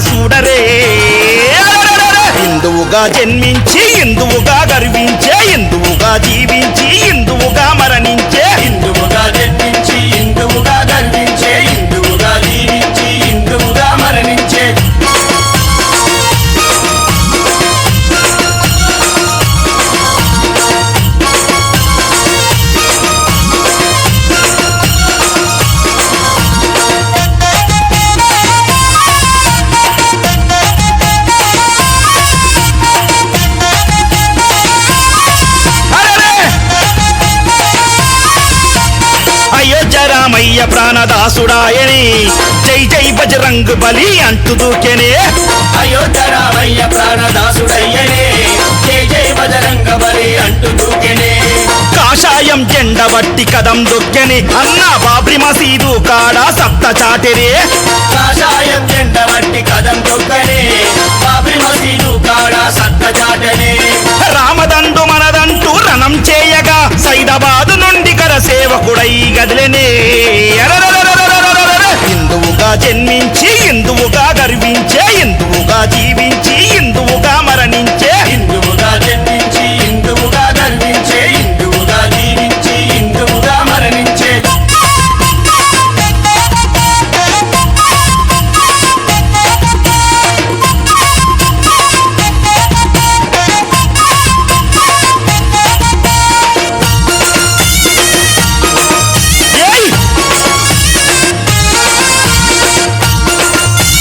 చూడరే హిందువుగా జన్మించి హిందువుగా గర్వించే హిందువుగా జీవించి హిందువుగా మరణించే హిందువుగా జన్మించి హిందువుగా గర్వించే హిందువుగా జీవించి హిందువుగా మరణించే అయోధ్య రామయ్య ప్రాణదాసుడాయని జై జై బజరంగ్ బలి అంటూ దూకెనే అయోధ్య రామయ్య ప్రాణదాసుడయ్యనే జై జై బజరంగ బలి అంటూ దూకెనే కాషాయం జెండ బట్టి కదం దొక్కెని అన్న బాబ్రీ మసీదు కాడ సప్త చాటెరే కాషాయం జెండ బట్టి కదం దొక్కనే బాబ్రీ మసీదు కాడ సత్త చాటనే రామదండు మనదంటూ రణం చేయగా సైదాబాదు నుండి కర సేవకుడై గదిలెనే హిందువుగా జన్మించి హిందువుగా గర్వించే హిందువుగా జీవించి హిందువుగా మరణించే హిందువుగా జన్మించి హిందువుగా గర్వించే హిందువుగా జీవించి హిందువుగా మరణించే ఏయ్!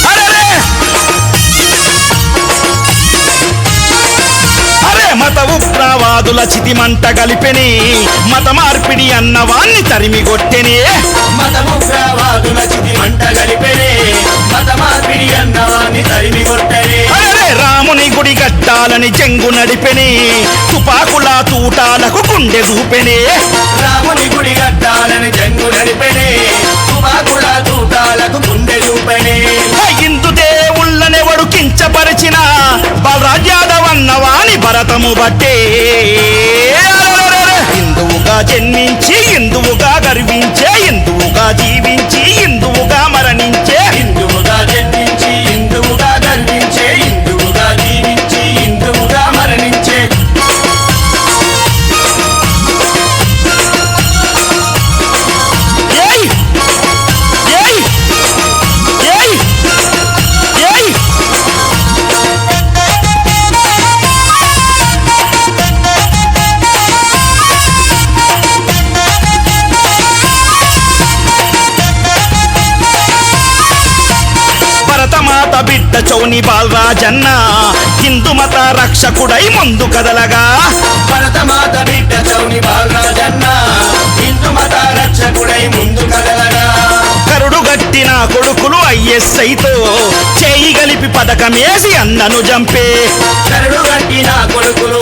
అరెరే! అరే మత ఉగ్రవాదుల చితిమంట గలిపెని మత మార్పిడి అన్నవాన్ని తరిమిగొట్టెనే మతముగ్రవాదుల చితి మంట గలిపెనే మత మార్పిడి అన్నవాన్ని తరిమి కొట్టనే అరే రాముని గుడి కట్టాలని చెంగు నడిపెని తుపాకుల తూటాలకు గుండె చూపెనే రాముని గుడి కట్టాలని జంగు నడిపెనే తుపాకుల తూటాలకు గుండె చూపెనే హిందూ దేవుళ్ళనెవడు కించపరిచిన బలరాజ్ యాదవ్ అన్నవాని భరతము బట్టే హిందువుగా జన్మించి హిందువుగా గర్వించే హిందువుగా జీవించి హిందువుగా మరణించే హిందువుగా జన్మించి హిందువుగా గర్వించే హిందువుగా జీవించి హిందువుగా మరణించే ఏయ్! ఏయ్! ఏయ్! ఏయ్! భరతమాత బిడ్డ చౌని బాలరాజన్న హిందూ మత రక్షకుడై ముందు కదలగా భరతమాత బిడ్డ చౌని బాలరాజన్న హిందూ మత రక్షకుడై ముందు కదలగా కరుడు గట్టిన కొడుకులు ఐఎస్ఐతో చేయి గలిపి పథకమేసి అన్నను జంపే కరుడు కట్టిన కొడుకులు